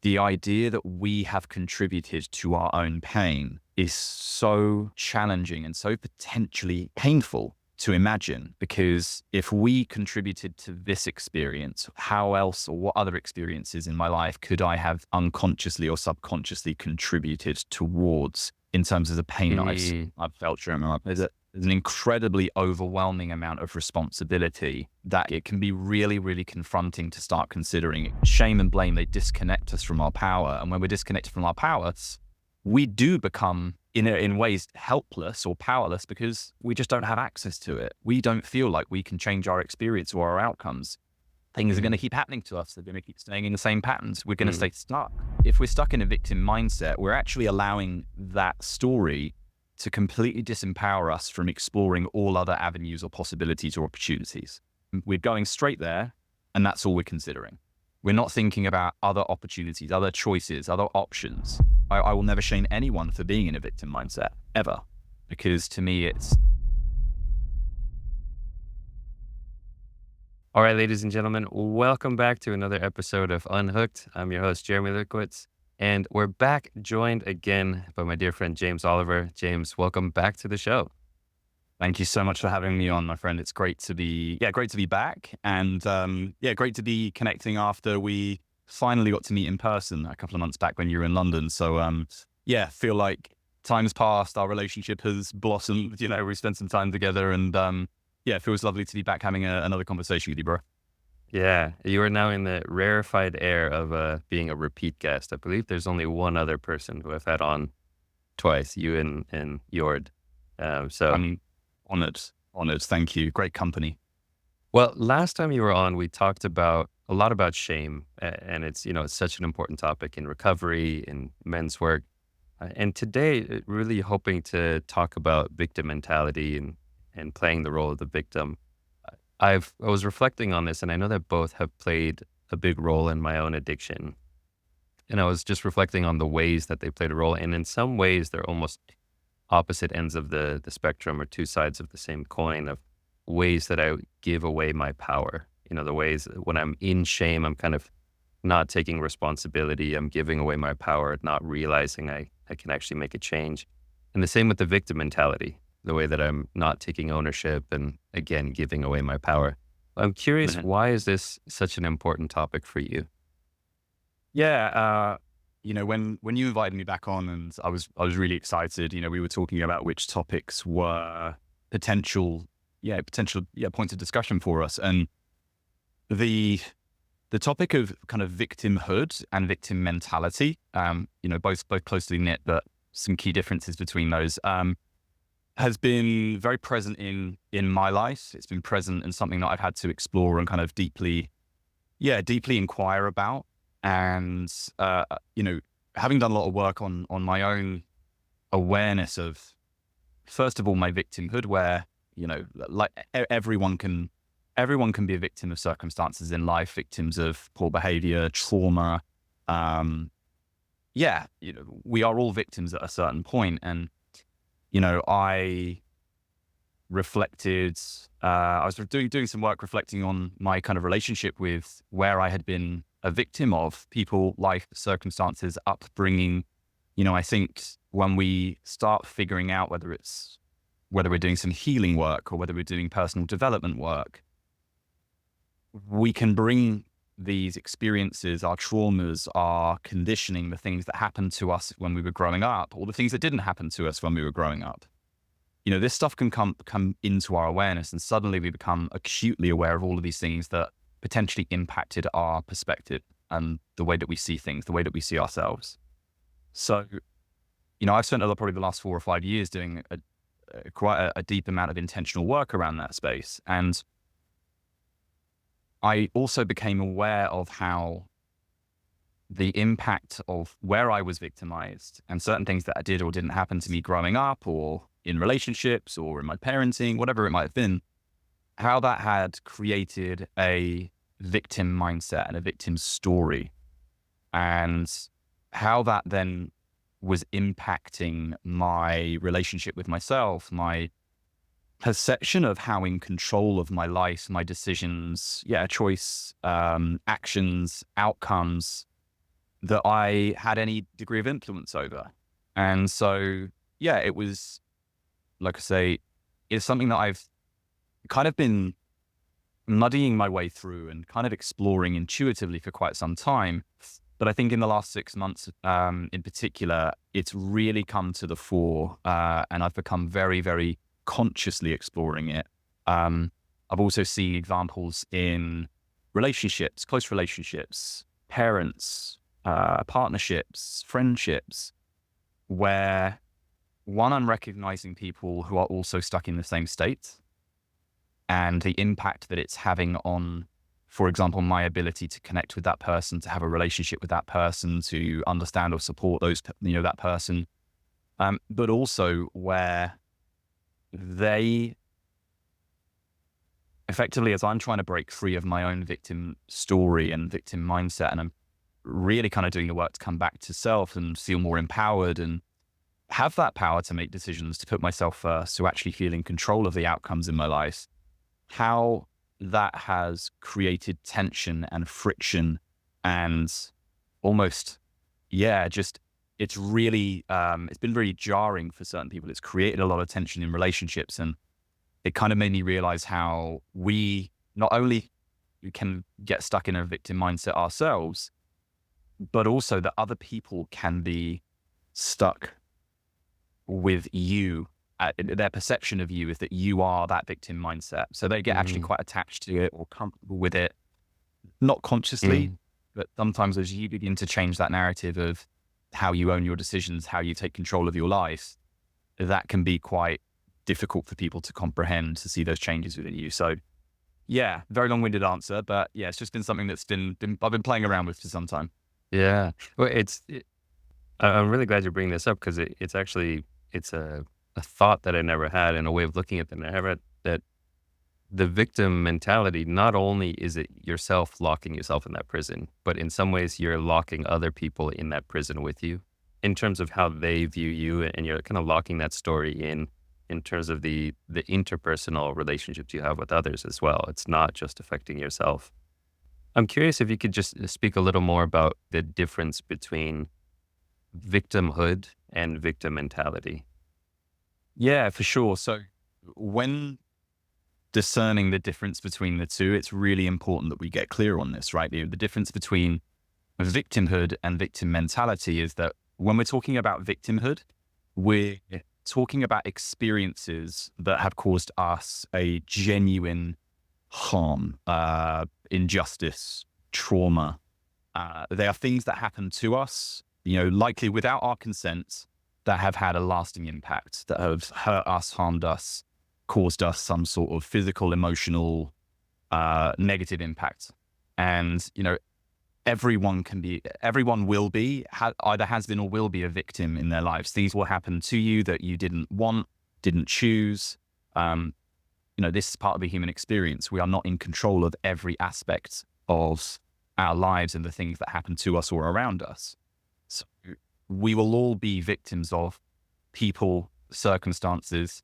the idea that we have contributed to our own pain is so challenging and so potentially painful to imagine, because if we contributed to this experience, how else or what other experiences in my life could I have unconsciously or subconsciously contributed towards in terms of the pain I've felt during my life? There's an incredibly overwhelming amount of responsibility that it can be really, really confronting to start considering. Shame and blame, they disconnect us from our power. And when we're disconnected from our power, we do become in ways helpless or powerless because we just don't have access to it. We don't feel like we can change our experience or our outcomes. Things are going to keep happening to us. They're going to keep staying in the same patterns. We're going to stay stuck. If we're stuck in a victim mindset, we're actually allowing that story to completely disempower us from exploring all other avenues or possibilities or opportunities. We're going straight there, and that's all we're considering. We're not thinking about other opportunities, other choices, other options. I will never shame anyone for being in a victim mindset, ever. Because to me, it's... All right, ladies and gentlemen, welcome back to another episode of Unhooked. I'm your host, Jeremy Lipkowitz, and we're back joined again by my dear friend, James Oliver. James, welcome back to the show. Thank you so much for having me on, my friend. It's great to be back, and great to be connecting after we finally got to meet in person a couple of months back when you were in London. So feel like time's passed, our relationship has blossomed. We spent some time together, and it feels lovely to be back having another conversation with you, bro. Yeah, you are now in the rarefied air of being a repeat guest. I believe there's only one other person who I've had on twice, you and Jord. I'm honored. Thank you. Great company. Well, last time you were on, we talked about a lot about shame, and it's such an important topic in recovery, in men's work. And today, really hoping to talk about victim mentality and playing the role of the victim. I was reflecting on this, and I know that both have played a big role in my own addiction. And I was just reflecting on the ways that they played a role, and in some ways, they're almost opposite ends of the spectrum, or two sides of the same coin, of ways that I give away my power. The ways when I'm in shame, I'm kind of not taking responsibility. I'm giving away my power, not realizing I can actually make a change. And the same with the victim mentality, the way that I'm not taking ownership and, again, giving away my power. I'm curious, why is this such an important topic for you? Yeah, when you invited me back on, and I was really excited. We were talking about which topics were potential points of discussion for us, and the topic of kind of victimhood and victim mentality, both closely knit, but some key differences between those, has been very present in my life. It's been present and something that I've had to explore and kind of deeply inquire about. And, having done a lot of work on my own awareness of, first of all, my victimhood, where, like everyone can be a victim of circumstances in life, victims of poor behavior, trauma. We are all victims at a certain point. And, I reflected, I was doing some work reflecting on my kind of relationship with where I had been a victim of people, life, circumstances, upbringing. I think when we start figuring out whether we're doing some healing work or whether we're doing personal development work, we can bring these experiences, our traumas, our conditioning, the things that happened to us when we were growing up, or the things that didn't happen to us when we were growing up. This stuff can come into our awareness, and suddenly we become acutely aware of all of these things that potentially impacted our perspective and the way that we see things, the way that we see ourselves. So, I've spent probably the last 4 or 5 years doing quite a deep amount of intentional work around that space. And I also became aware of how the impact of where I was victimized and certain things that I did or didn't happen to me growing up, or in relationships, or in my parenting, whatever it might have been, how that had created a victim mindset and a victim story, and how that then was impacting my relationship with myself, my perception of how in control of my life, my decisions, choice, actions, outcomes that I had any degree of influence over. And so, yeah, it was, like I say, it's something that I've kind of been muddying my way through and kind of exploring intuitively for quite some time. But I think in the last 6 months, in particular, it's really come to the fore, and I've become very, very consciously exploring it. I've also seen examples in relationships, close relationships, parents, partnerships, friendships, where one, I'm recognizing people who are also stuck in the same state and the impact that it's having on, for example, my ability to connect with that person, to have a relationship with that person, to understand or support that person. But also where they effectively, as I'm trying to break free of my own victim story and victim mindset, and I'm really kind of doing the work to come back to self and feel more empowered and have that power to make decisions, to put myself first, to actually feel in control of the outcomes in my life, how that has created tension and friction and almost, yeah, just it's really, it's been really jarring for certain people. It's created a lot of tension in relationships, and it kind of made me realize how we not only can get stuck in a victim mindset ourselves, but also that other people can be stuck with you. Their perception of you is that you are that victim mindset. So they get actually Mm, quite attached to it or comfortable with it, not consciously, mm. but sometimes as you begin to change that narrative of how you own your decisions, how you take control of your life, that can be quite difficult for people to comprehend, to see those changes within you. So yeah, very long-winded answer, but yeah, it's just been something that's I've been playing around with for some time. Yeah. Well, I'm really glad you bring this up because it's actually, it's a thought that I never had and a way of looking at it. And I never had that the victim mentality, not only is it yourself locking yourself in that prison, but in some ways you're locking other people in that prison with you in terms of how they view you, and you're kind of locking that story in terms of the interpersonal relationships you have with others as well. It's not just affecting yourself. I'm curious if you could just speak a little more about the difference between victimhood and victim mentality. Yeah, for sure. So when discerning the difference between the two, it's really important that we get clear on this, right? The difference between victimhood and victim mentality is that when we're talking about victimhood, we're talking about experiences that have caused us a genuine harm, injustice, trauma. They are things that happen to us, likely without our consent, that have had a lasting impact, that have hurt us, harmed us, caused us some sort of physical, emotional, negative impact. And, everyone will be, either has been or will be a victim in their lives. Things will happen to you that you didn't want, didn't choose. This is part of the human experience. We are not in control of every aspect of our lives and the things that happen to us or around us. So we will all be victims of people, circumstances,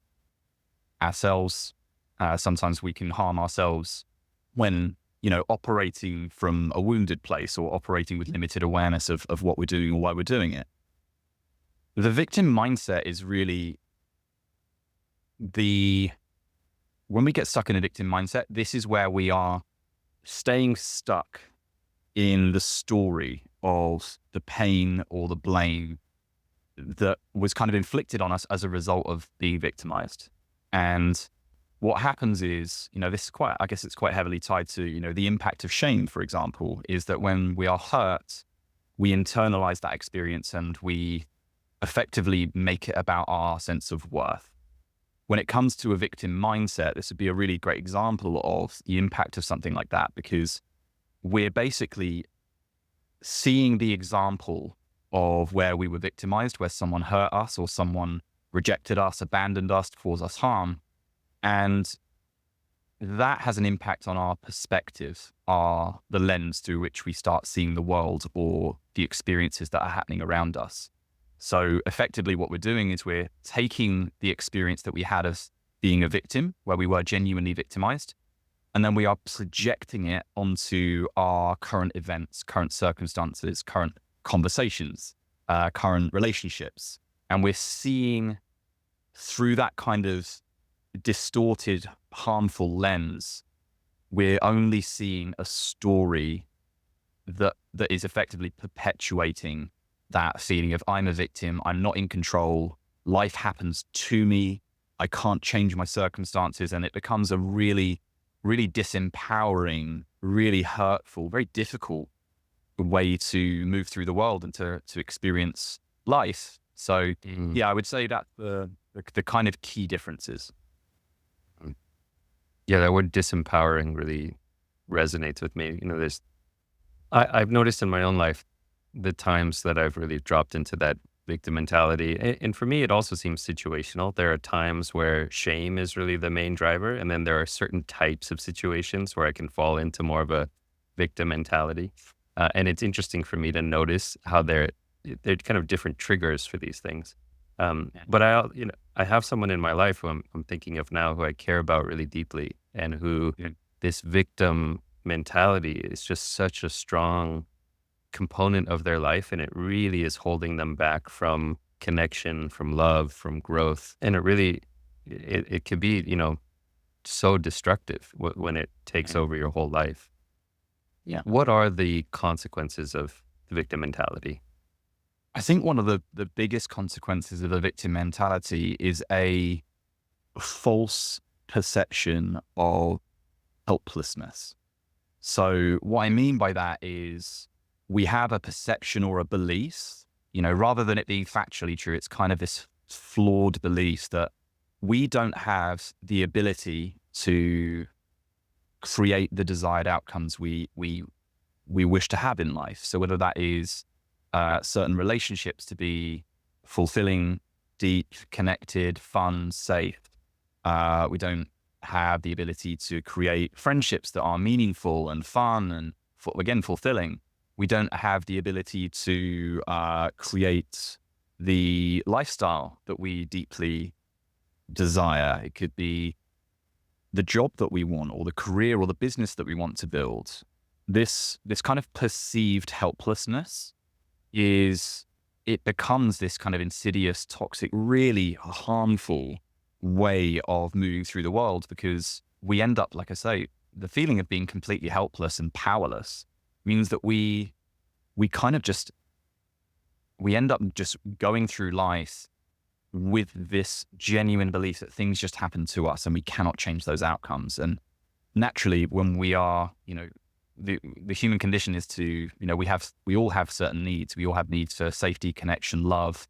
ourselves. Sometimes we can harm ourselves when, operating from a wounded place or operating with limited awareness of what we're doing or why we're doing it. The victim mindset is really when we get stuck in a victim mindset, this is where we are staying stuck in the story of the pain or the blame that was kind of inflicted on us as a result of being victimized. And what happens is, I guess it's quite heavily tied to, the impact of shame, for example, is that when we are hurt, we internalize that experience and we effectively make it about our sense of worth. When it comes to a victim mindset, this would be a really great example of the impact of something like that, because we're basically seeing the example of where we were victimized, where someone hurt us or someone rejected us, abandoned us, caused us harm. And that has an impact on our perspective, the lens through which we start seeing the world or the experiences that are happening around us. So effectively what we're doing is we're taking the experience that we had as being a victim, where we were genuinely victimized, and then we are projecting it onto our current events, current circumstances, current conversations, current relationships. And we're seeing through that kind of distorted, harmful lens, we're only seeing a story that is effectively perpetuating that feeling of I'm a victim, I'm not in control, life happens to me, I can't change my circumstances, and it becomes a really, really disempowering, really hurtful, very difficult way to move through the world and to experience life. So Mm. yeah, I would say that the kind of key differences. Mm. Yeah, that word disempowering really resonates with me. I've noticed in my own life the times that I've really dropped into that victim mentality. And for me, it also seems situational. There are times where shame is really the main driver. And then there are certain types of situations where I can fall into more of a victim mentality. And it's interesting for me to notice how they're kind of different triggers for these things. But I have someone in my life who I'm thinking of now who I care about really deeply, and who Yeah. this victim mentality is just such a strong component of their life, and it really is holding them back from connection, from love, from growth. And it can be, so destructive when it takes Yeah. over your whole life. Yeah. What are the consequences of the victim mentality? I think one of the biggest consequences of the victim mentality is a false perception of helplessness. So what I mean by that is we have a perception or a belief, rather than it being factually true, it's kind of this flawed belief that we don't have the ability to create the desired outcomes we wish to have in life. So whether that is certain relationships to be fulfilling, deep, connected, fun, safe. We don't have the ability to create friendships that are meaningful and fun and, again, fulfilling. We don't have the ability to create the lifestyle that we deeply desire. It could be the job that we want, or the career or the business that we want to build. This kind of perceived helplessness it becomes this kind of insidious, toxic, really harmful way of moving through the world, because we end up, like I say, the feeling of being completely helpless and powerless means that we kind of we end up just going through life with this genuine belief that things just happen to us and we cannot change those outcomes. And naturally, when we are, the human condition is to, we all have certain needs. We all have needs for safety, connection, love,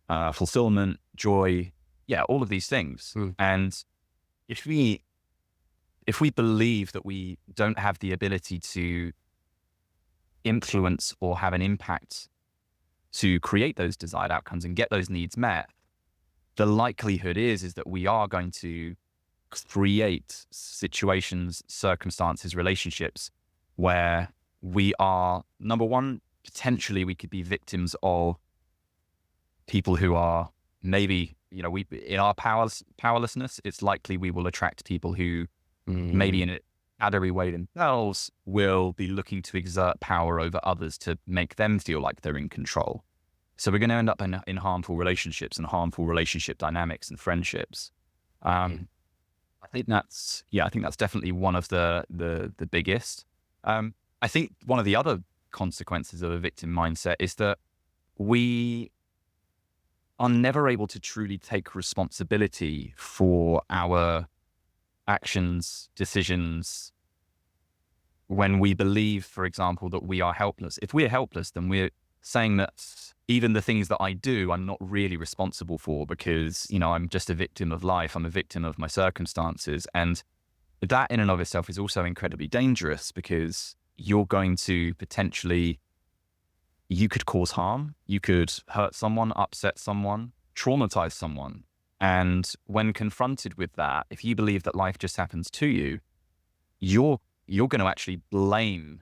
fulfillment, joy. Yeah, all of these things. Mm. And if we believe that we don't have the ability to influence or have an impact to create those desired outcomes and get those needs met, the likelihood is that we are going to create situations, circumstances, relationships where we are, number one, potentially we could be victims of people who are maybe, we in our powerlessness, it's likely we will attract people who maybe in a shadowy way themselves will be looking to exert power over others to make them feel like they're in control. So we're going to end up in harmful relationships and harmful relationship dynamics and friendships. I think that's definitely one of the biggest. I think one of the other consequences of a victim mindset is that we are never able to truly take responsibility for our actions, decisions, when we believe, for example, that we are helpless. If we're helpless, then we're saying that even the things that I do, I'm not really responsible for, because, I'm just a victim of life. I'm a victim of my circumstances. And that in and of itself is also incredibly dangerous, because you're going to potentially, you could cause harm. You could hurt someone, upset someone, traumatize someone. And when confronted with that, if you believe that life just happens to you, you're going to actually blame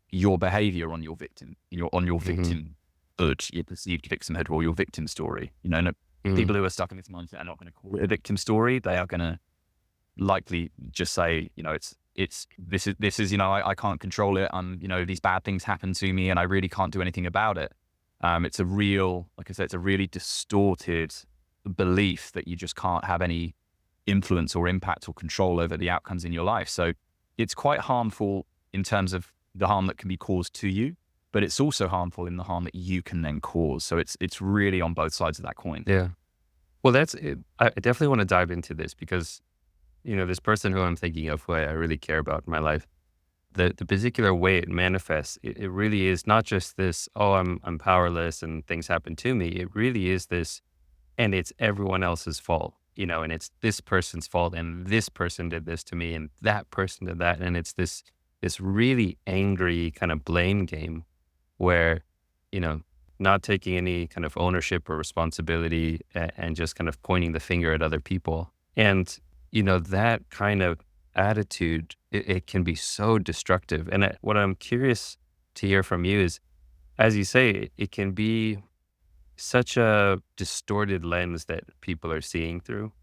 your behavior on your victim, victimhood, your perceived victimhood, or your victim story. People who are stuck in this mindset are not going to call it a victim story. They are going to likely just say, this is, I can't control it. These bad things happen to me and I really can't do anything about it. It's a real, like I said, it's a really distorted belief that you just can't have any influence or impact or control over the outcomes in your life. So it's quite harmful in terms of the harm that can be caused to you, but it's also harmful in the harm that you can then cause. So it's really on both sides of that coin. Yeah. Well, that's it. I definitely want to dive into this because, this person who I'm thinking of, who I really care about in my life, the particular way it manifests, it really is not just this, oh, I'm powerless and things happen to me. It really is this, and it's everyone else's fault, and it's this person's fault, and this person did this to me, and that person did that. And it's this really angry kind of blame game where, you know, not taking any kind of ownership or responsibility and just kind of pointing the finger at other people. And, that kind of attitude, it can be so destructive. And what I'm curious to hear from you is, as you say, it can be such a distorted lens that people are seeing through.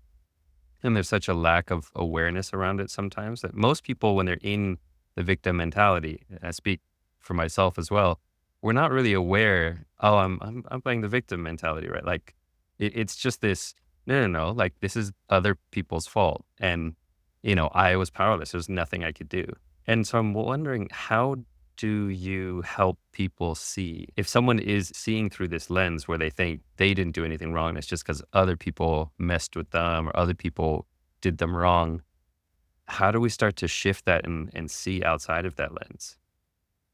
And there's such a lack of awareness around it sometimes that most people, when they're in the victim mentality, I speak for myself as well, we're not really aware, oh, I'm playing the victim mentality, right? Like it's just this, no, like this is other people's fault. And, I was powerless. There's nothing I could do. And so I'm wondering, how do you help people see if someone is seeing through this lens where they think they didn't do anything wrong, it's just because other people messed with them or other people did them wrong? How do we start to shift that and see outside of that lens?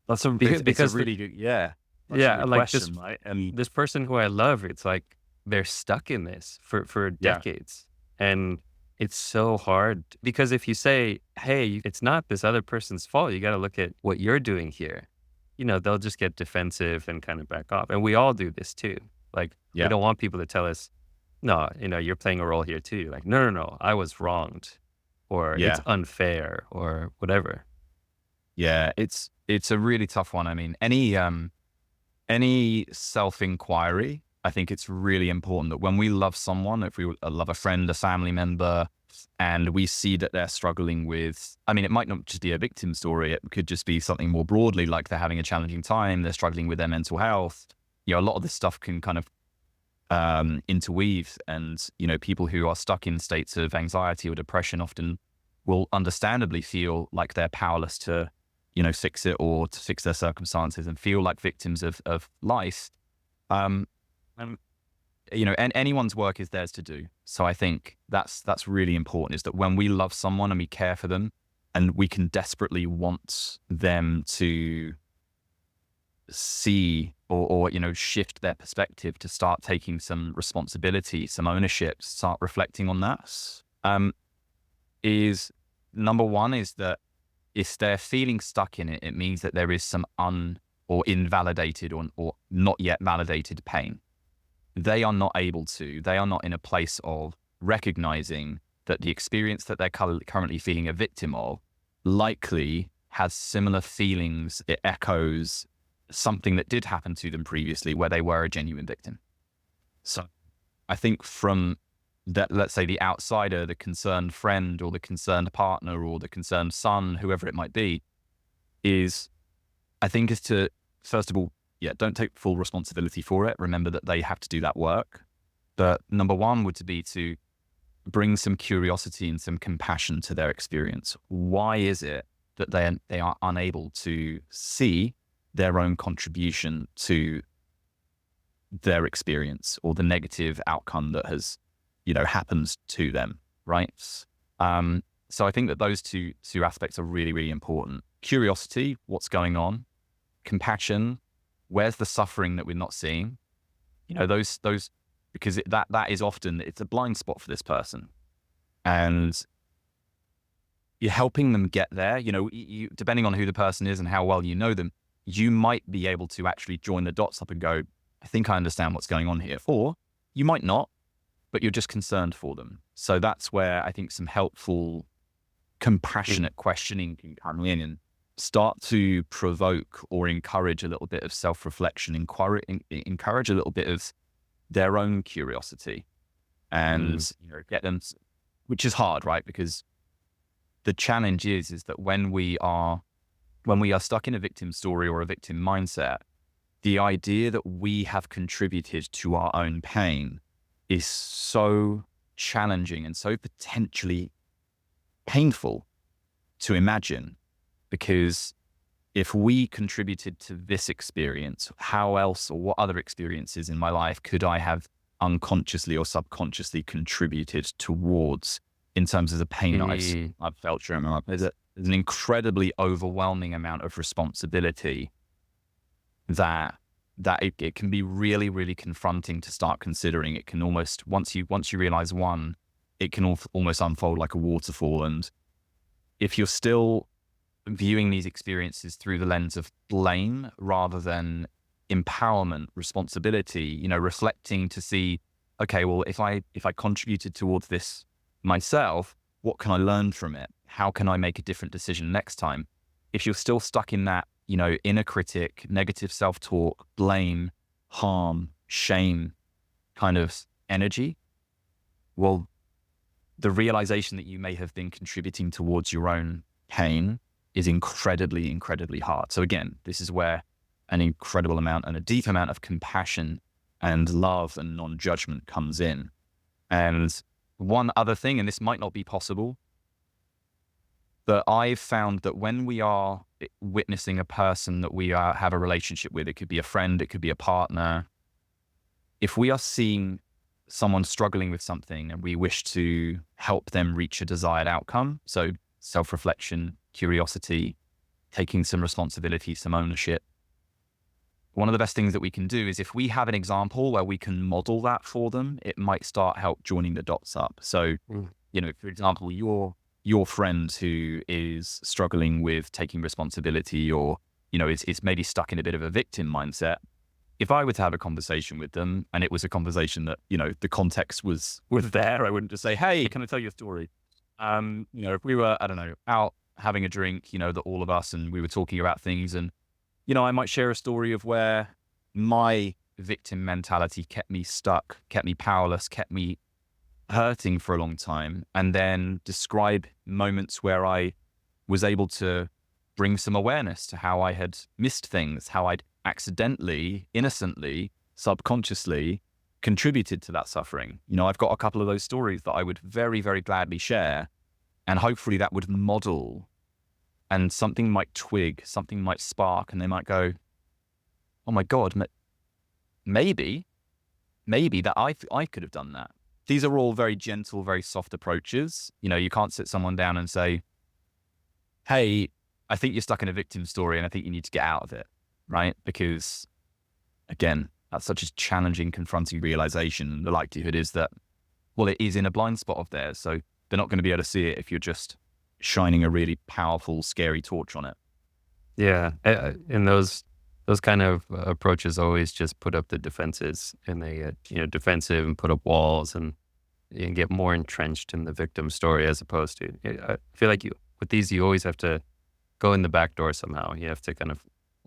It's a Because really good, yeah. That's a yeah, good like this question, right? And this person who I love, it's like they're stuck in this for yeah, decades. And it's so hard because if you say, hey, it's not this other person's fault, you got to look at what you're doing here, they'll just get defensive and kind of back off. And we all do this too. Like, we yeah, don't want people to tell us, no, you're playing a role here too. You're like, no, I was wronged, or it's yeah, unfair, or whatever. yeah. It's a really tough one. I mean, any self-inquiry, I think it's really important that when we love someone, if we love a friend, a family member, and we see that they're struggling with, I mean, it might not just be a victim story. It could just be something more broadly, like they're having a challenging time, they're struggling with their mental health. A lot of this stuff can kind of interweave. And, people who are stuck in states of anxiety or depression often will understandably feel like they're powerless to, fix it or to fix their circumstances and feel like victims of life. Um, and, and anyone's work is theirs to do. So I think that's really important, is that when we love someone and we care for them and we can desperately want them to see or shift their perspective, to start taking some responsibility, some ownership, start reflecting on that, is number one, is that if they're feeling stuck in it, it means that there is some or invalidated or not yet validated pain. They are not in a place of recognizing that the experience that they're currently feeling a victim of likely has similar feelings. It echoes something that did happen to them previously where they were a genuine victim. So I think from that, let's say the outsider, the concerned friend or the concerned partner or the concerned son, whoever it might be, is to, first of all, don't take full responsibility for it. Remember that they have to do that work. But number one would be to bring some curiosity and some compassion to their experience. Why is it that they are unable to see their own contribution to their experience or the negative outcome that has, happens to them, right? So I think that those two aspects are really, really important. Curiosity, what's going on? Compassion, where's the suffering that we're not seeing? Those because that is often, it's a blind spot for this person, and you're helping them get there. You, depending on who the person is and how well you know them, you might be able to actually join the dots up and go, I think I understand what's going on here. Or you might not, but you're just concerned for them. So that's where I think some helpful, compassionate questioning can come in and start to provoke or encourage a little bit of self-reflection, encourage a little bit of their own curiosity, and get them, which is hard, right? Because the challenge is that when we are stuck in a victim story or a victim mindset, the idea that we have contributed to our own pain is so challenging and so potentially painful to imagine, because if we contributed to this experience, how else or what other experiences in my life could I have unconsciously or subconsciously contributed towards in terms of the pain that Mm, I've felt during my life? There's an incredibly overwhelming amount of responsibility that it can be really, really confronting to start considering. It can almost, once you realize one, it can almost unfold like a waterfall. And if you're still viewing these experiences through the lens of blame rather than empowerment, responsibility, reflecting to see, okay, well, if I contributed towards this myself, what can I learn from it? How can I make a different decision next time? If you're still stuck in that, inner critic, negative self-talk, blame, harm, shame kind of energy, well, the realization that you may have been contributing towards your own pain is incredibly, incredibly hard. So again, this is where an incredible amount and a deep amount of compassion and love and non-judgment comes in. And one other thing, and this might not be possible, but I've found that when we are witnessing a person that we have a relationship with, it could be a friend, it could be a partner, if we are seeing someone struggling with something and we wish to help them reach a desired outcome, so self-reflection, curiosity, taking some responsibility, some ownership, one of the best things that we can do is if we have an example where we can model that for them, it might start help joining the dots up. So, mm, for example, your friend who is struggling with taking responsibility or, is maybe stuck in a bit of a victim mindset. If I were to have a conversation with them and it was a conversation that, the context was there, I wouldn't just say, hey, can I tell you a story? If we were, I don't know, out having a drink, that all of us, and we were talking about things, and, I might share a story of where my victim mentality kept me stuck, kept me powerless, kept me hurting for a long time, and then describe moments where I was able to bring some awareness to how I had missed things, how I'd accidentally, innocently, subconsciously contributed to that suffering. I've got a couple of those stories that I would very, very gladly share, and hopefully that would model, and something might twig, something might spark, and they might go, oh my God, maybe that I could have done that. These are all very gentle, very soft approaches. You can't sit someone down and say, hey, I think you're stuck in a victim story and I think you need to get out of it, right? Because again, that's such a challenging, confronting realization. The likelihood is that, well, it is in a blind spot of theirs. So they're not going to be able to see it if you're just shining a really powerful, scary torch on it. yeah. And those kind of approaches always just put up the defenses, and they get, defensive and put up walls and get more entrenched in the victim story, as opposed to, I feel like with these, you always have to go in the back door somehow. You have to kind of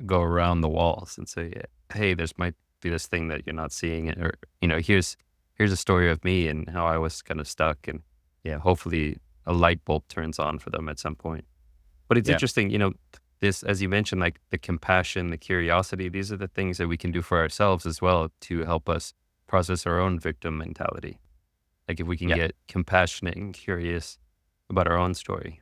go around the walls and say, hey, there's might be this thing that you're not seeing, or, here's a story of me and how I was kind of stuck. And yeah, hopefully a light bulb turns on for them at some point. But it's Yeah. interesting, this, as you mentioned, like the compassion, the curiosity, these are the things that we can do for ourselves as well to help us process our own victim mentality. Like if we can Yeah. get compassionate and curious about our own story.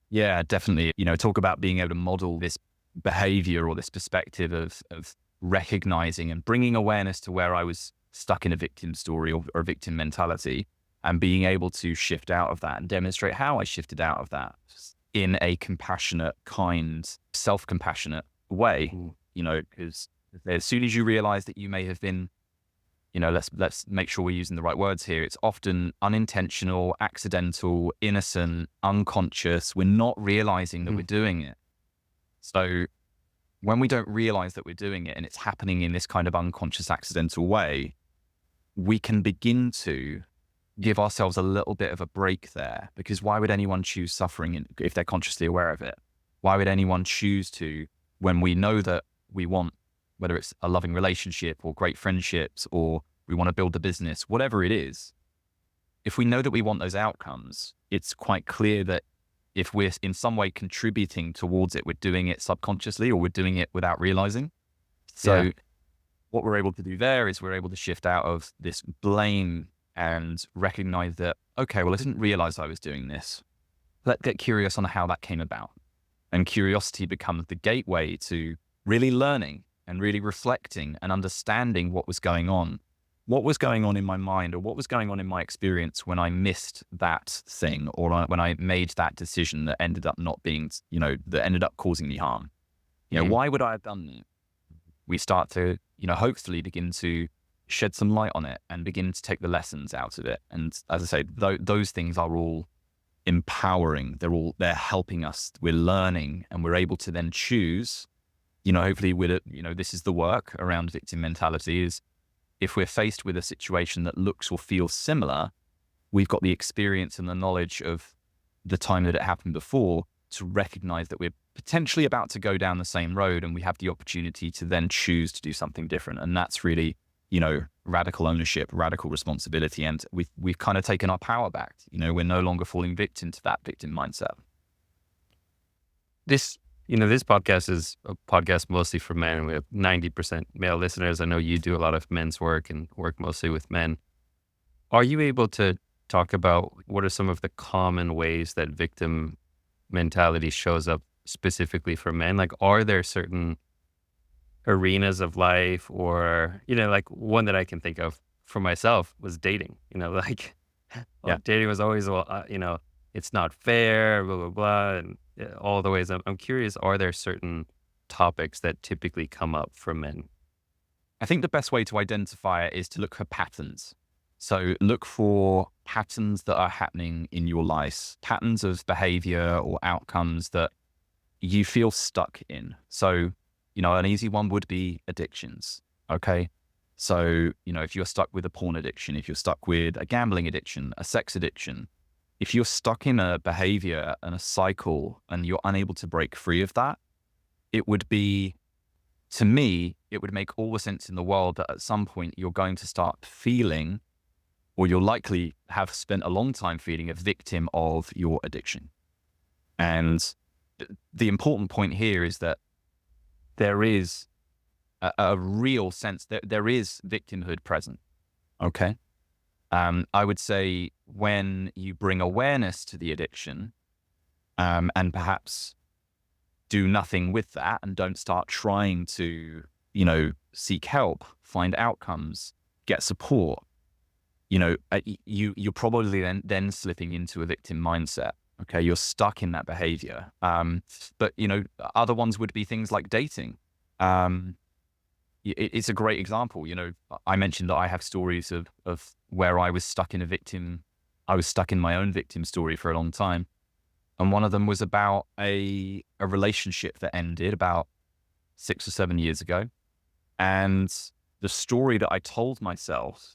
Yeah, definitely. Talk about being able to model this behavior or this perspective of recognizing and bringing awareness to where I was stuck in a victim story or a victim mentality, and being able to shift out of that and demonstrate how I shifted out of that in a compassionate, kind, self-compassionate way. Mm. Because as soon as you realize that you may have been, let's make sure we're using the right words here. It's often unintentional, accidental, innocent, unconscious. We're not realizing that Mm. we're doing it. So when we don't realize that we're doing it and it's happening in this kind of unconscious, accidental way, we can begin to give ourselves a little bit of a break there, because why would anyone choose suffering if they're consciously aware of it? Why would anyone choose to, when we know that we want, whether it's a loving relationship or great friendships, or we want to build a business, whatever it is, if we know that we want those outcomes, it's quite clear that if we're in some way contributing towards it, we're doing it subconsciously or we're doing it without realizing. Yeah. So what we're able to do there is we're able to shift out of this blame and recognize that, okay, well, I didn't realize I was doing this. Let's get curious on how that came about. And curiosity becomes the gateway to really learning and really reflecting and understanding what was going on. What was going on in my mind, or what was going on in my experience when I missed that thing, or when I made that decision that ended up not being, that ended up causing me harm. Mhm. Why would I have done that? We start to, hopefully begin to shed some light on it and begin to take the lessons out of it. And as I say, those things are all empowering. They're helping us. We're learning, and we're able to then choose, hopefully with it, this is the work around victim mentality is, if we're faced with a situation that looks or feels similar, we've got the experience and the knowledge of the time that it happened before to recognize that we're potentially about to go down the same road, and we have the opportunity to then choose to do something different. And that's really, radical ownership, radical responsibility. And we've kind of taken our power back. We're no longer falling victim to that victim mindset. This, this podcast is a podcast mostly for men. We have 90% male listeners. I know you do a lot of men's work and work mostly with men. Are you able to talk about what are some of the common ways that victim mentality shows up specifically for men? Like, are there certain arenas of life, or, like one that I can think of for myself was dating, like, well, Yeah. dating was always, well, it's not fair, blah, blah, blah. And all the ways I'm curious, are there certain topics that typically come up for men? I think the best way to identify it is to look for patterns. So look for patterns that are happening in your life, patterns of behavior or outcomes that you feel stuck in. So, an easy one would be addictions. Okay. So, if you're stuck with a porn addiction, if you're stuck with a gambling addiction, a sex addiction, if you're stuck in a behavior and a cycle and you're unable to break free of that, it would be, to me, it would make all the sense in the world that at some point you're going to start feeling, or you'll likely have spent a long time feeling, a victim of your addiction. And the important point here is that there is a real sense that there is victimhood present. Okay. I would say when you bring awareness to the addiction, and perhaps do nothing with that and don't start trying to, seek help, find outcomes, get support, you're probably then slipping into a victim mindset. Okay, you're stuck in that behavior. But other ones would be things like dating. It's a great example. I mentioned that I have stories of where I was stuck in I was stuck in my own victim story for a long time. And one of them was about a relationship that ended about 6 or 7 years ago. And the story that I told myself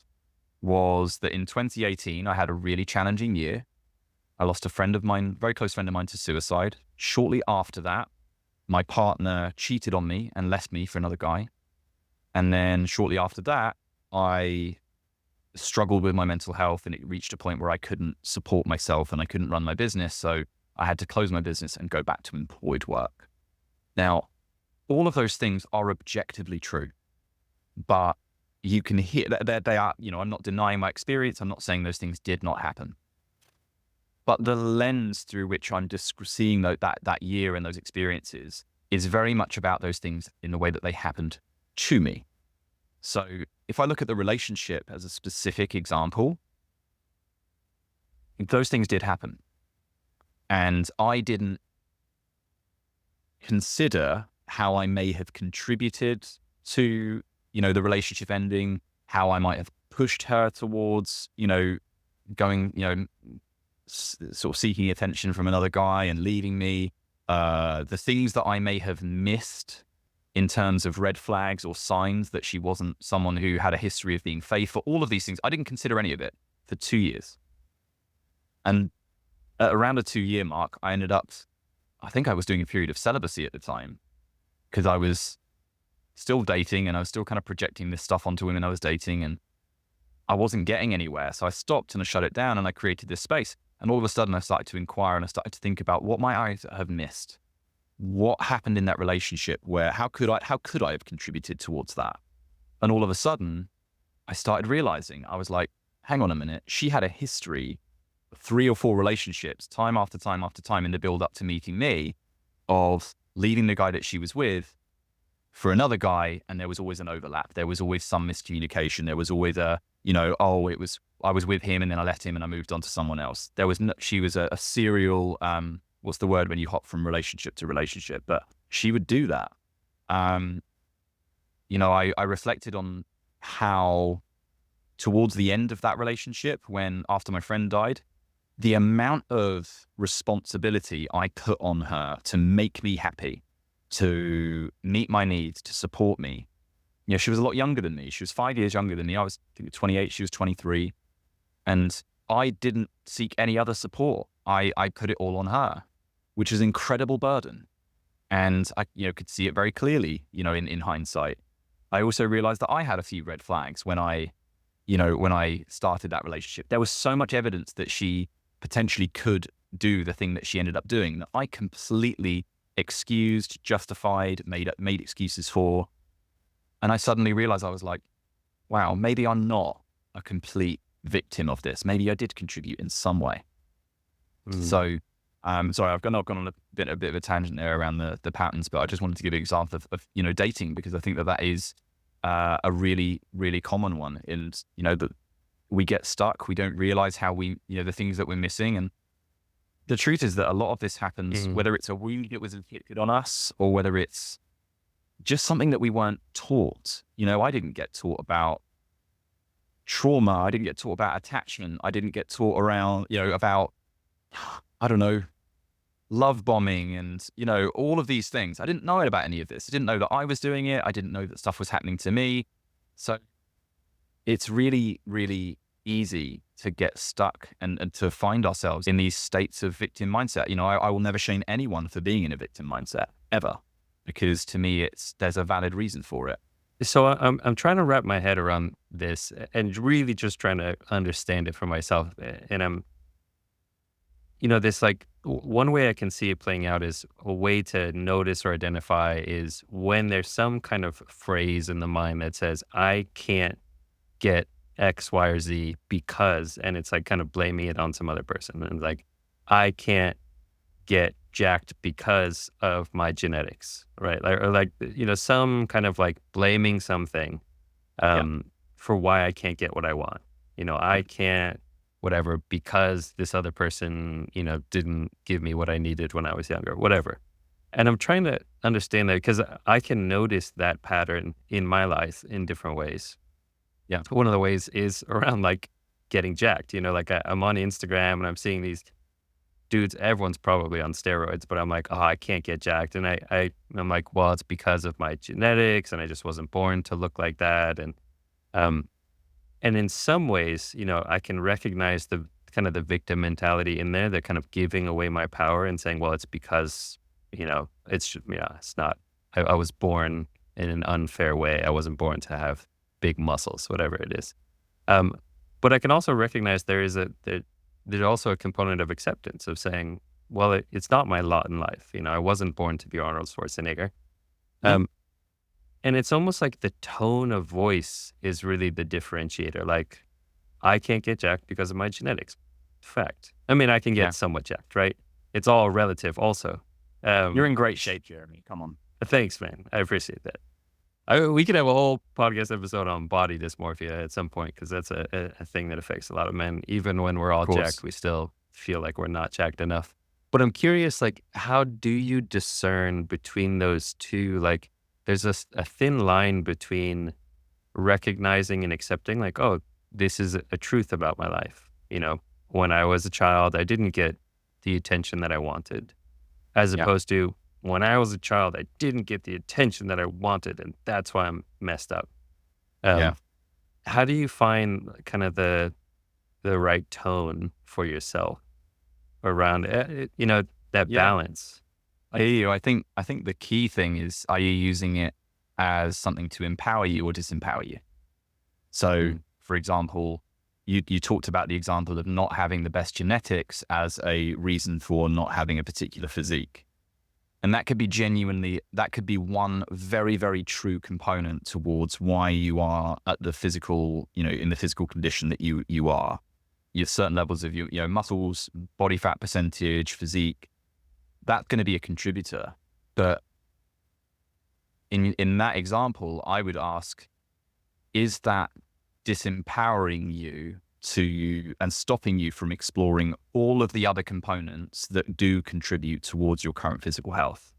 was that in 2018, I had a really challenging year. I lost a friend of mine, very close friend of mine, to suicide. Shortly after that, my partner cheated on me and left me for another guy. And then shortly after that, I struggled with my mental health, and it reached a point where I couldn't support myself and I couldn't run my business. So I had to close my business and go back to employed work. Now, all of those things are objectively true, but you can hear that they are, I'm not denying my experience. I'm not saying those things did not happen. But the lens through which I'm just seeing that year and those experiences is very much about those things in the way that they happened to me. So if I look at the relationship as a specific example, those things did happen. And I didn't consider how I may have contributed to, the relationship ending, how I might have pushed her towards, going, sort of seeking attention from another guy and leaving me, the things that I may have missed in terms of red flags or signs that she wasn't someone who had a history of being faithful. All of these things, I didn't consider any of it for 2 years. And at around a 2-year mark, I think I was doing a period of celibacy at the time, because I was still dating and I was still kind of projecting this stuff onto women I was dating, and I wasn't getting anywhere. So I stopped and I shut it down and I created this space. And all of a sudden I started to inquire and I started to think about what might I have missed. what happened in that relationship where how could I have contributed towards that? And all of a sudden, I started realizing, I was like, hang on a minute, she had a history, 3 or 4 relationships, time after time after time in the build up to meeting me, of leaving the guy that she was with for another guy, and there was always an overlap. There was always some miscommunication. There was always a, I was with him and then I left him and I moved on to someone else. She was a serial, what's the word when you hop from relationship to relationship? But she would do that. I reflected on how towards the end of that relationship, when after my friend died, the amount of responsibility I put on her to make me happy, to meet my needs, to support me. She was a lot younger than me. She was 5 years younger than me. I was 28, she was 23. And I didn't seek any other support. I put it all on her, which is an incredible burden. And I could see it very clearly, in hindsight. I also realized that I had a few red flags when I started that relationship. There was so much evidence that she potentially could do the thing that she ended up doing that I completely excused, justified, made excuses for. And I suddenly realized, I was like, wow, maybe I'm not a complete victim of this. Maybe I did contribute in some way. So, sorry, I've gone on a bit of a tangent there around the patterns, but I just wanted to give an example of dating, because I think that is a really, really common one. And, that we get stuck. We don't realize how the things that we're missing. And the truth is that a lot of this happens, whether it's a wound that was inflicted on us or whether it's just something that we weren't taught. I didn't get taught about trauma. I didn't get taught about attachment. I didn't get taught around, about, I don't know, love bombing and, all of these things. I didn't know about any of this. I didn't know that I was doing it. I didn't know that stuff was happening to me. So it's really, really easy to get stuck and to find ourselves in these states of victim mindset. I will never shame anyone for being in a victim mindset ever, because to me, there's a valid reason for it. So I'm trying to wrap my head around this and really just trying to understand it for myself. And I'm, this like one way I can see it playing out is a way to notice or identify is when there's some kind of phrase in the mind that says, I can't get X, Y, or Z because, and it's like kind of blaming it on some other person. And like, I can't get jacked because of my genetics, right? Or some kind of like blaming something for why I can't get what I want. I can't whatever because this other person, didn't give me what I needed when I was younger, whatever. And I'm trying to understand that because I can notice that pattern in my life in different ways. Yeah. One of the ways is around like getting jacked, like I'm on Instagram and I'm seeing these dudes, everyone's probably on steroids, but I'm like, oh, I can't get jacked. And I'm like, well, it's because of my genetics and I just wasn't born to look like that. And in some ways, I can recognize the kind of the victim mentality in there, that kind of giving away my power and saying, well, it's because, it's not, I was born in an unfair way. I wasn't born to have big muscles, whatever it is. But I can also recognize there's also a component of acceptance of saying, well, it's not my lot in life. I wasn't born to be Arnold Schwarzenegger. And it's almost like the tone of voice is really the differentiator. Like, I can't get jacked because of my genetics. Fact. I mean, I can get somewhat jacked, right? It's all relative also. You're in great shape, Jeremy. Come on. Thanks, man. I appreciate that. We could have a whole podcast episode on body dysmorphia at some point, because that's a thing that affects a lot of men. Even when we're all jacked, we still feel like we're not jacked enough. But I'm curious, like, how do you discern between those two? Like, there's a thin line between recognizing and accepting, like, oh, this is a truth about my life. When I was a child, I didn't get the attention that I wanted, as opposed to when I was a child, I didn't get the attention that I wanted, and that's why I'm messed up. How do you find kind of the right tone for yourself around that balance? I hear you. I think the key thing is, are you using it as something to empower you or disempower you? So, for example, you talked about the example of not having the best genetics as a reason for not having a particular physique. And that could be that could be one very, very true component towards why you are at the physical, in the physical condition that you are. You have certain levels of your, muscles, body fat percentage, physique. That's going to be a contributor. But in that example, I would ask, is that disempowering you and stopping you from exploring all of the other components that do contribute towards your current physical health?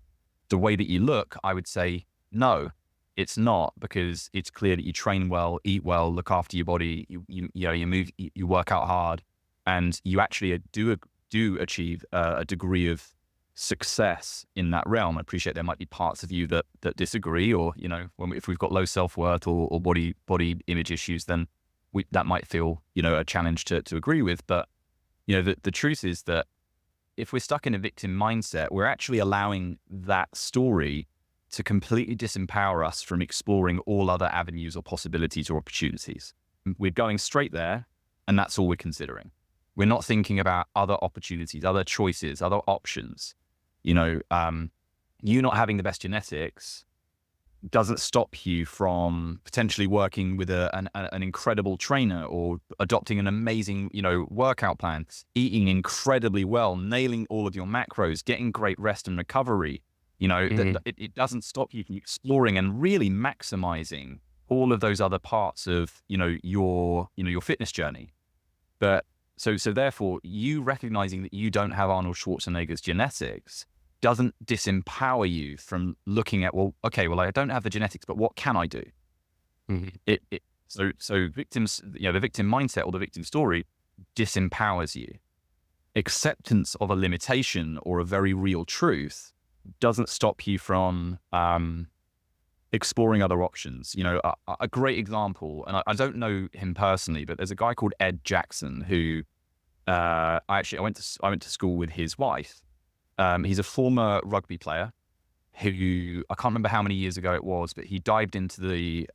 The way that you look, I would say, no, it's not, because it's clear that you train well, eat well, look after your body, you move, you work out hard, and you actually do achieve a degree of success in that realm. I appreciate there might be parts of you that disagree, or if we've got low self-worth or body image issues, then that might feel a challenge to agree with. But the truth is that if we're stuck in a victim mindset, we're actually allowing that story to completely disempower us from exploring all other avenues or possibilities or opportunities. We're going straight there, and that's all we're considering. We're not thinking about other opportunities, other choices, other options. You not having the best genetics doesn't stop you from potentially working with an incredible trainer, or adopting an amazing, workout plan, eating incredibly well, nailing all of your macros, getting great rest and recovery. It doesn't stop you from exploring and really maximizing all of those other parts of, your fitness journey. But so therefore, you recognizing that you don't have Arnold Schwarzenegger's genetics doesn't disempower you from looking at, I don't have the genetics, but what can I do? So victims, the victim mindset or the victim story disempowers you. Acceptance of a limitation or a very real truth doesn't stop you from exploring other options. A great example, and I don't know him personally, but there's a guy called Ed Jackson who I went to school with his wife. He's a former rugby player who, I can't remember how many years ago it was, but he dived into the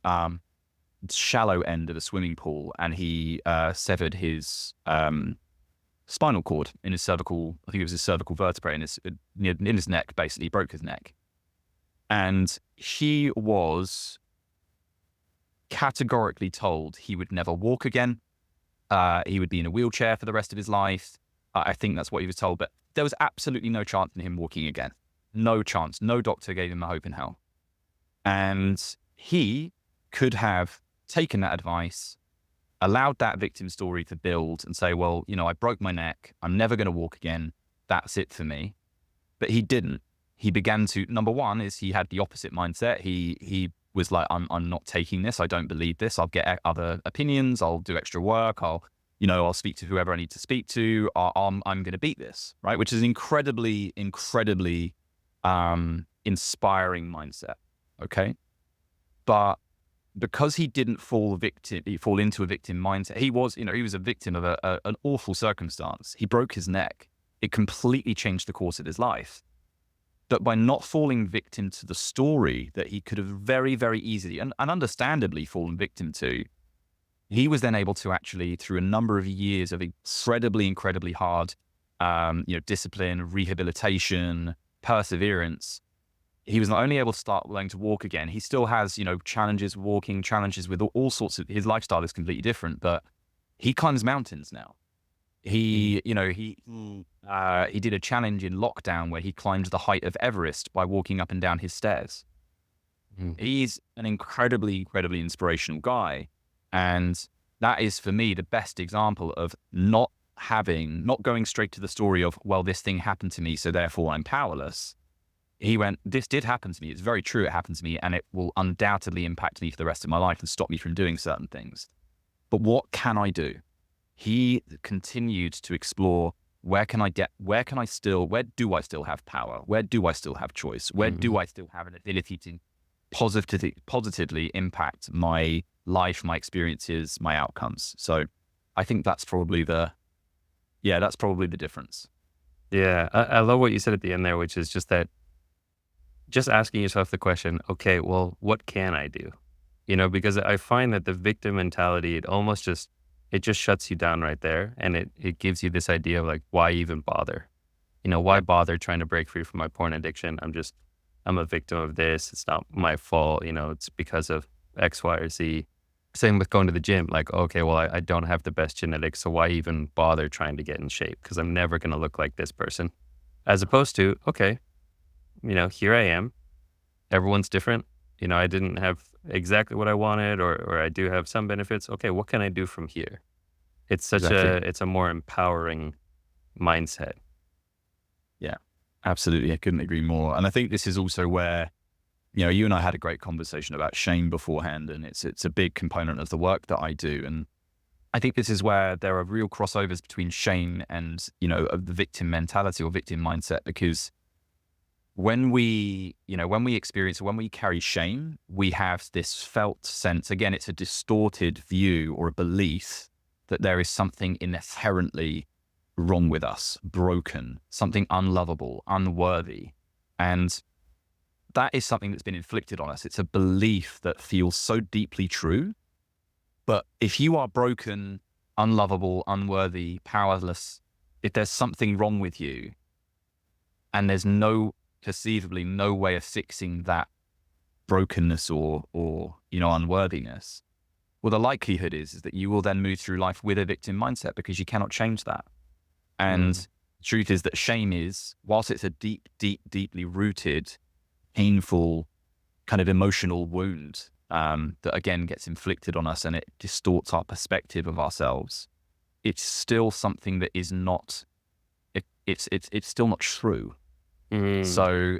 shallow end of a swimming pool, and he severed his spinal cord in his cervical, I think it was his cervical vertebrae in his neck, basically. He broke his neck. And he was categorically told he would never walk again. He would be in a wheelchair for the rest of his life. I think that's what he was told, but there was absolutely no chance in him walking again. No chance. No doctor gave him a hope in hell. And he could have taken that advice, allowed that victim story to build and say, well, I broke my neck. I'm never going to walk again. That's it for me. But he didn't. He began to, number one is he had the opposite mindset. He was like, I'm not taking this. I don't believe this. I'll get other opinions. I'll do extra work. I'll speak to whoever I need to speak to. I'm going to beat this, right? Which is an incredibly, incredibly inspiring mindset. Okay. But because he didn't fall into a victim mindset, he was a victim of an awful circumstance. He broke his neck. It completely changed the course of his life. But by not falling victim to the story that he could have very, very easily and understandably fallen victim to, he was then able to actually, through a number of years of incredibly, incredibly hard, discipline, rehabilitation, perseverance, he was not only able to start learning to walk again, he still has, challenges walking, challenges with all sorts of, his lifestyle is completely different, but he climbs mountains now. He did a challenge in lockdown where he climbed the height of Everest by walking up and down his stairs. He's an incredibly, incredibly inspirational guy. And that is, for me, the best example of not going straight to the story of, well, this thing happened to me, so therefore I'm powerless. He went, this did happen to me. It's very true it happened to me, and it will undoubtedly impact me for the rest of my life and stop me from doing certain things. But what can I do? He continued to explore, where do I still have power? Where do I still have choice? Where do I still have an ability to positively impact my life, my experiences, my outcomes? So I think that's probably the difference. Yeah, I love what you said at the end there, which is just asking yourself the question, okay, well, what can I do? Because I find that the victim mentality, it just shuts you down right there. And it gives you this idea of like, why even bother? Why Yeah, bother trying to break free from my porn addiction? I'm a victim of this. It's not my fault. It's because of X, Y, or Z. Same with going to the gym. Like, okay, well, I don't have the best genetics, so why even bother trying to get in shape? Because I'm never going to look like this person. As opposed to, okay, here I am. Everyone's different. I didn't have exactly what I wanted, or I do have some benefits. Okay, what can I do from here? exactly. It's a more empowering mindset. Yeah, absolutely. I couldn't agree more. And I think this is also where, you and I had a great conversation about shame beforehand, and it's a big component of the work that I do. And I think this is where there are real crossovers between shame and, of the victim mentality or victim mindset, because when we experience, when we carry shame, we have this felt sense, again, it's a distorted view or a belief that there is something inherently wrong with us, broken, something unlovable, unworthy. And that is something that's been inflicted on us. It's a belief that feels so deeply true. But if you are broken, unlovable, unworthy, powerless, if there's something wrong with you and there's perceivably no way of fixing that brokenness or unworthiness, well, the likelihood is that you will then move through life with a victim mindset because you cannot change that. And Mm. the truth is that shame is, whilst it's a deeply rooted, painful kind of emotional wound that again gets inflicted on us and it distorts our perspective of ourselves, it's still something that is not, it's still not true. Mm. So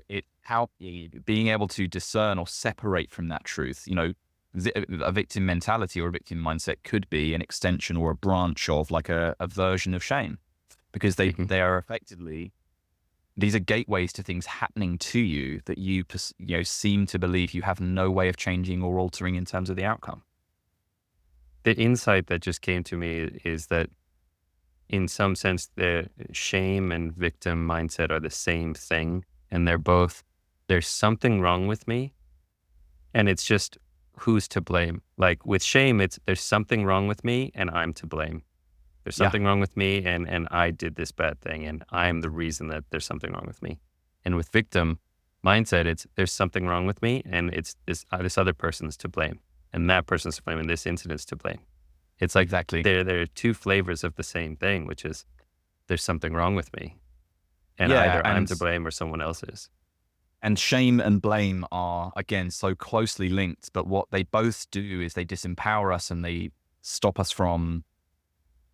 being able to discern or separate from that truth, a victim mentality or a victim mindset could be an extension or a branch of like a version of shame, because Mhm. they are effectively, these are gateways to things happening to you that you seem to believe you have no way of changing or altering in terms of the outcome. The insight that just came to me is that in some sense, the shame and victim mindset are the same thing. And there's something wrong with me. And it's just who's to blame. Like with shame, there's something wrong with me and I'm to blame. There's Yeah, something wrong with me and I did this bad thing and I'm the reason that there's something wrong with me. And with victim mindset, it's there's something wrong with me and it's this other person's to blame. And that person's to blame and this incident's to blame. It's like exactly. there are two flavors of the same thing, which is there's something wrong with me. And Yeah, either I'm to blame or someone else is. and shame and blame are, again, so closely linked, but what they both do is they disempower us and they stop us from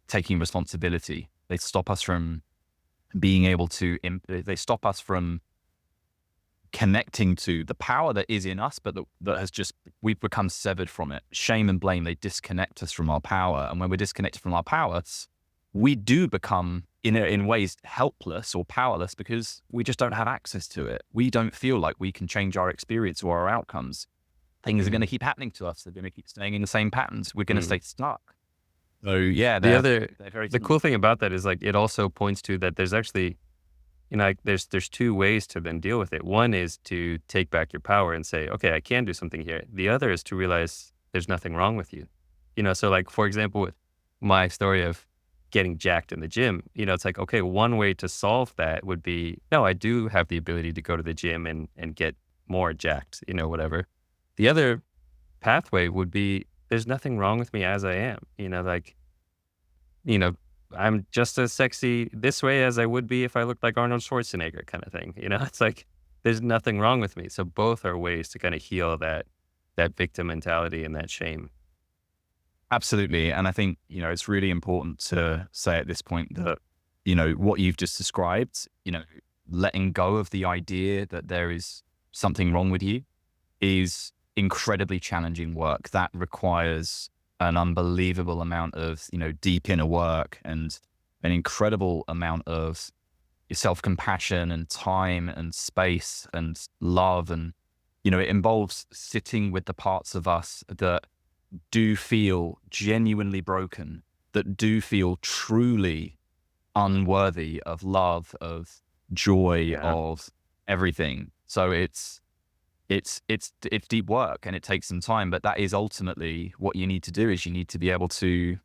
taking responsibility. They stop us from being able to, they stop us from connecting to the power that is in us, but that has just, we've become severed from it. Shame and blame, they disconnect us from our power. And when we're disconnected from our powers, we do become in ways helpless or powerless because we just don't have access to it. We don't feel like we can change our experience or our outcomes. Things are going Mm. to keep happening to us. They're going to keep staying in the same patterns. We're going to Mm. stay stuck. So yeah, The other, they're very the similar. cool thing about that is like it also points to that there's actually, like there's two ways to then deal with it. One is to take back your power and say, okay, I can do something here. The other is to realize there's nothing wrong with you. So like for example, with my story of getting jacked in the gym, it's like, okay, one way to solve that would be, no, I do have the ability to go to the gym and get more jacked, whatever. The other pathway would be, there's nothing wrong with me as I am, like, you know, I'm just as sexy this way as I would be if I looked like Arnold Schwarzenegger kind of thing. It's like there's nothing wrong with me. So both are ways to kind of heal that victim mentality and that shame. Absolutely. And I think, it's really important to say at this point that, what you've just described, letting go of the idea that there is something wrong with you is incredibly challenging work that requires an unbelievable amount of, deep inner work and an incredible amount of self-compassion and time and space and love. And, it involves sitting with the parts of us that do feel genuinely broken, that do feel truly unworthy of love, of joy, Yeah. of everything. So it's deep work and it takes some time, but that is ultimately what you need to do. Is you need to be able to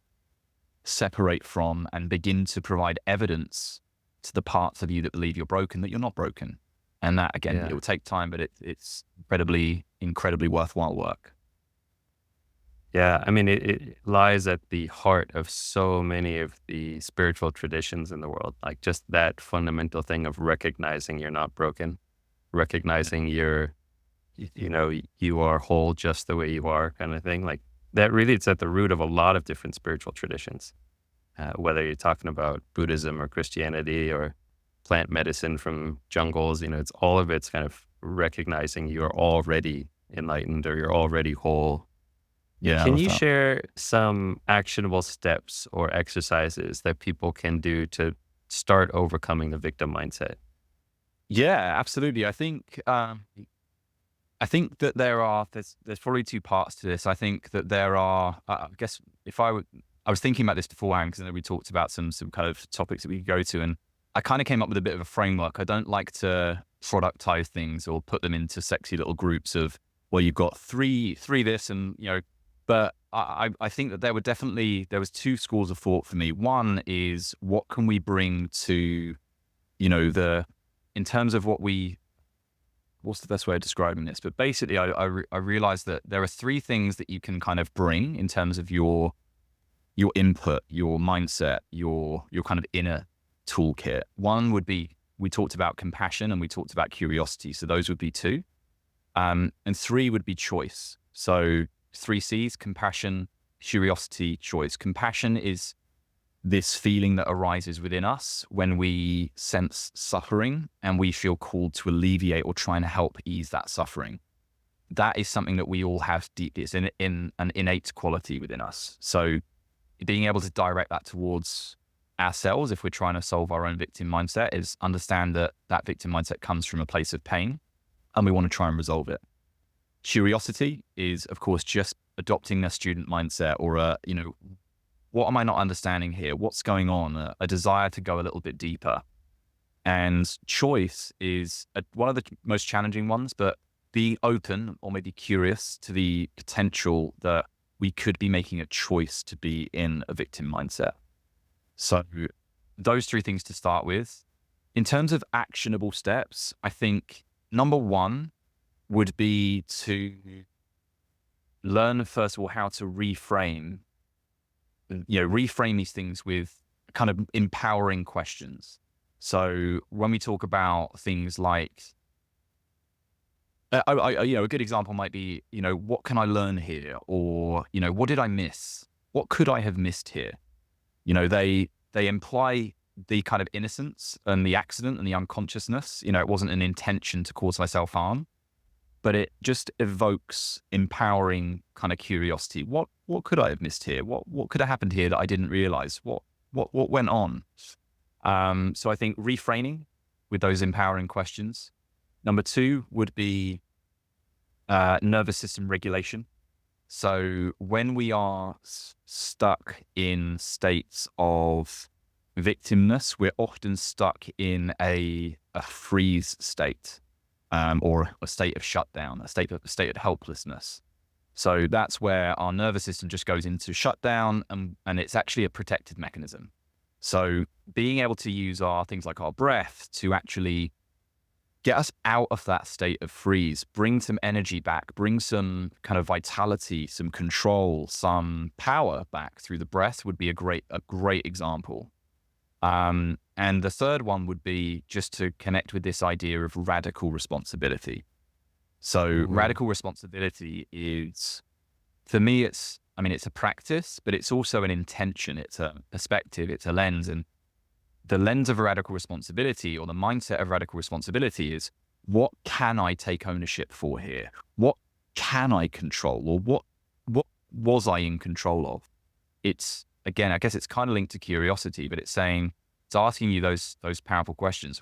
separate from and begin to provide evidence to the parts of you that believe you're broken, that you're not broken. And that, again, it Yeah. will take time, but it's incredibly worthwhile work. Yeah. I mean, it lies at the heart of so many of the spiritual traditions in the world. Like just that fundamental thing of recognizing you're not broken, recognizing you are whole just the way you are kind of thing. Like that really, it's at the root of a lot of different spiritual traditions, whether you're talking about Buddhism or Christianity or plant medicine from jungles, it's all of it's kind of recognizing you're already enlightened or you're already whole. Yeah, I Can love you that. share some actionable steps or exercises that people can do to start overcoming the victim mindset? Yeah, absolutely. I think that there's probably two parts to this. I think that there are, I guess I was thinking about this beforehand because I know we talked about some kind of topics that we could go to, and I kind of came up with a bit of a framework. I don't like to productize things or put them into sexy little groups of, well, you've got three this, and but I think that there was two schools of thought for me. One is, what can we bring to, the in terms of what's the best way of describing this? But basically, I realized that there are three things that you can kind of bring in terms of your input, your mindset, your kind of inner toolkit. One would be, we talked about compassion and we talked about curiosity. So those would be two. And three would be choice. So three C's: compassion, curiosity, choice. Compassion is this feeling that arises within us when we sense suffering and we feel called to alleviate or try and help ease that suffering. That is something that we all have deeply. It's in an innate quality within us. So being able to direct that towards ourselves, if we're trying to solve our own victim mindset, is understand that that victim mindset comes from a place of pain and we want to try and resolve it. Curiosity is, of course, just adopting a student mindset or what am I not understanding here? What's going on? A desire to go a little bit deeper. And choice is one of the most challenging ones, but being open or maybe curious to the potential that we could be making a choice to be in a victim mindset. So those three things to start with. In terms of actionable steps, I think number one would be to learn, first of all, how to reframe these things with kind of empowering questions. So when we talk about things like, a good example might be, what can I learn here? Or, what did I miss? What could I have missed here? They imply the kind of innocence and the accident and the unconsciousness. It wasn't an intention to cause myself harm, but it just evokes empowering kind of curiosity. What could I have missed here? What could have happened here that I didn't realize? What went on? So I think reframing with those empowering questions. Number two would be nervous system regulation. So when we are stuck in states of victimness, we're often stuck in a freeze state, or a state of shutdown, a state of helplessness. So that's where our nervous system just goes into shutdown, and it's actually a protective mechanism. So being able to use things like our breath to actually get us out of that state of freeze, bring some energy back, bring some kind of vitality, some control, some power back through the breath would be a great example. And the third one would be just to connect with this idea of radical responsibility. So Mm, radical responsibility is, for me, it's a practice, but it's also an intention. It's a perspective. It's a lens. And the lens of radical responsibility, or the mindset of radical responsibility, is, what can I take ownership for here? What can I control? Or what was I in control of? It's, again, I guess it's kind of linked to curiosity, but it's asking you those powerful questions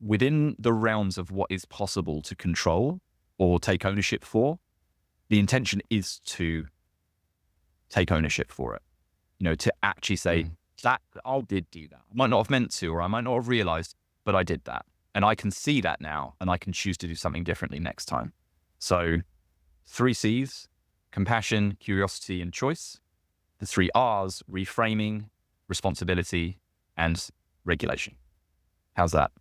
within the realms of what is possible to control or take ownership for. The intention is to take ownership for it, to actually say mm. that I did do that. I might not have meant to, or I might not have realized, but I did that. And I can see that now, and I can choose to do something differently next time. So three C's: compassion, curiosity, and choice. The three R's: reframing, responsibility, and regulation. How's that?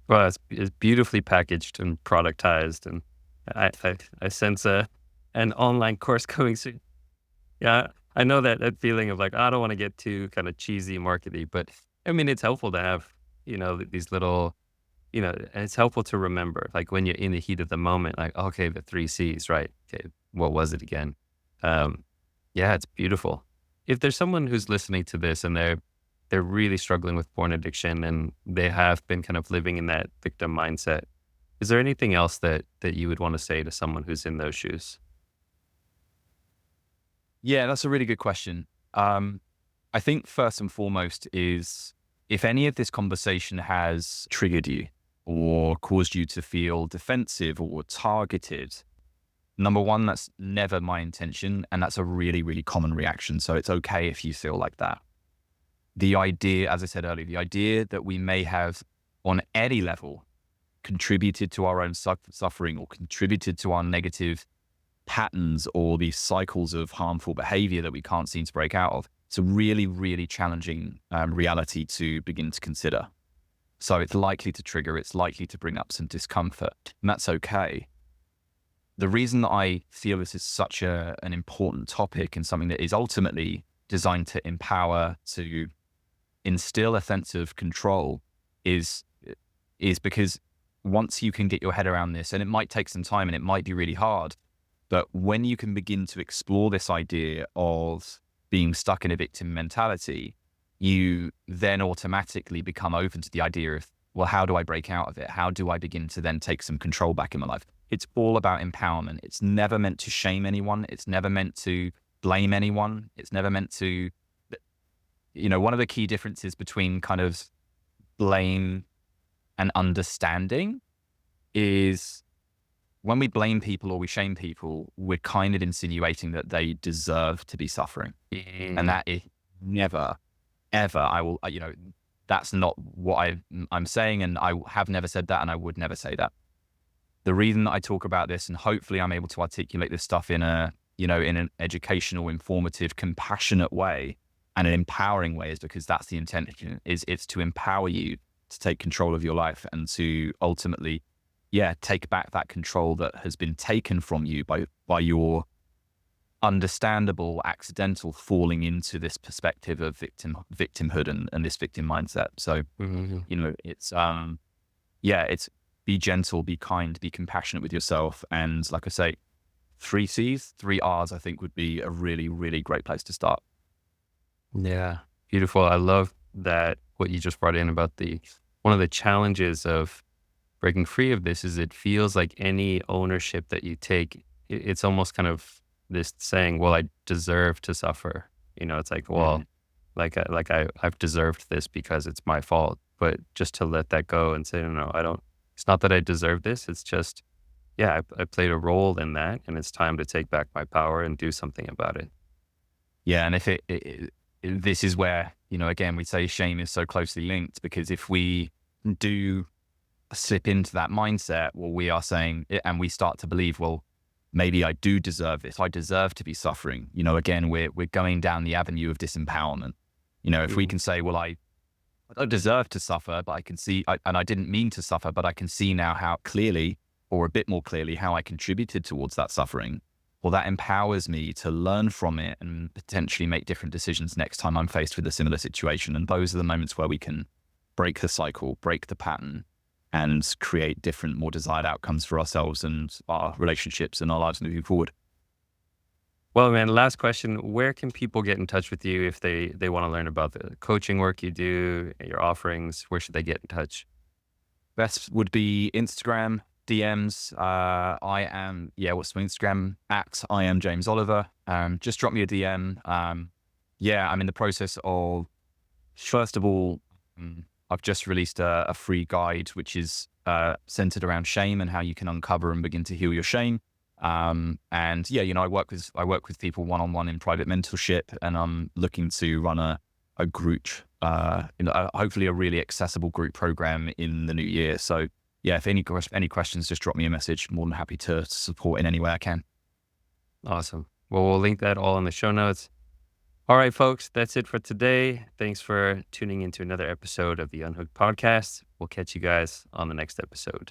Well, it's beautifully packaged and productized, and I sense an online course coming soon. Yeah, I know that feeling of like, I don't want to get too kind of cheesy markety, but I mean, it's helpful to have, these little, and it's helpful to remember, like when you're in the heat of the moment, like, okay, the three C's, right? Okay, what was it again? Um, yeah, it's beautiful. If there's someone who's listening to this and they're really struggling with porn addiction and they have been kind of living in that victim mindset, is there anything else that you would want to say to someone who's in those shoes? Yeah, that's a really good question. Um, I think first and foremost is if any of this conversation has triggered you or caused you to feel defensive or targeted, number one, that's never my intention. And that's a really, really common reaction. So it's okay if you feel like that. The idea, as I said earlier, the idea that we may have on any level contributed to our own suffering or contributed to our negative patterns or these cycles of harmful behavior that we can't seem to break out of. It's a really, really challenging reality to begin to consider. So it's likely to trigger, it's likely to bring up some discomfort, and that's okay. The reason that I feel this is such an important topic and something that is ultimately designed to empower, to instill a sense of control is because once you can get your head around this, and it might take some time and it might be really hard, but when you can begin to explore this idea of being stuck in a victim mentality, you then automatically become open to the idea of, well, how do I break out of it? How do I begin to then take some control back in my life? It's all about empowerment. It's never meant to shame anyone. It's never meant to blame anyone. It's never meant to, one of the key differences between kind of blame and understanding is when we blame people or we shame people, we're kind of insinuating that they deserve to be suffering. And that is never, ever, that's not what I'm saying. And I have never said that. And I would never say that. The reason that I talk about this, and hopefully I'm able to articulate this stuff in in an educational, informative, compassionate way and an empowering way, is because that's the intention. It's to empower you to take control of your life and to ultimately, take back that control that has been taken from you by your understandable, accidental falling into this perspective of victimhood and this victim mindset. So, it's it's be gentle, be kind, be compassionate with yourself. And like I say, 3 C's, 3 R's, I think would be a really, really great place to start. Yeah, beautiful. I love that what you just brought in about one of the challenges of breaking free of this is it feels like any ownership that you take, it's almost kind of this saying, well, I deserve to suffer. It's like, well, I've deserved this because it's my fault. But just to let that go and say, no, I don't, it's not that I deserve this. It's just, I played a role in that, and it's time to take back my power and do something about it. Yeah. And if this is where, again, we say shame is so closely linked, because if we do slip into that mindset, well, we are saying, and we start to believe, well, maybe I do deserve this. I deserve to be suffering. Again, we're going down the avenue of disempowerment. If we can say, well, I don't deserve to suffer, but I can see, and I didn't mean to suffer, but I can see now how clearly, or a bit more clearly, how I contributed towards that suffering. Well, that empowers me to learn from it and potentially make different decisions next time I'm faced with a similar situation. And those are the moments where we can break the cycle, break the pattern, and create different, more desired outcomes for ourselves and our relationships and our lives moving forward. Well, man, last question. Where can people get in touch with you if they want to learn about the coaching work you do, your offerings? Where should they get in touch? Best would be Instagram, DMs. What's my Instagram? I am James Oliver. Just drop me a DM. I'm in the process of, first of all, I've just released a free guide, which is centered around shame and how you can uncover and begin to heal your shame. I work with people one-on-one in private mentorship, and I'm looking to run a group, hopefully a really accessible group program in the new year. So if any questions, just drop me a message. More than happy to support in any way I can. Awesome. Well, we'll link that all in the show notes. All right, folks, that's it for today. Thanks for tuning into another episode of the Unhooked podcast. We'll catch you guys on the next episode.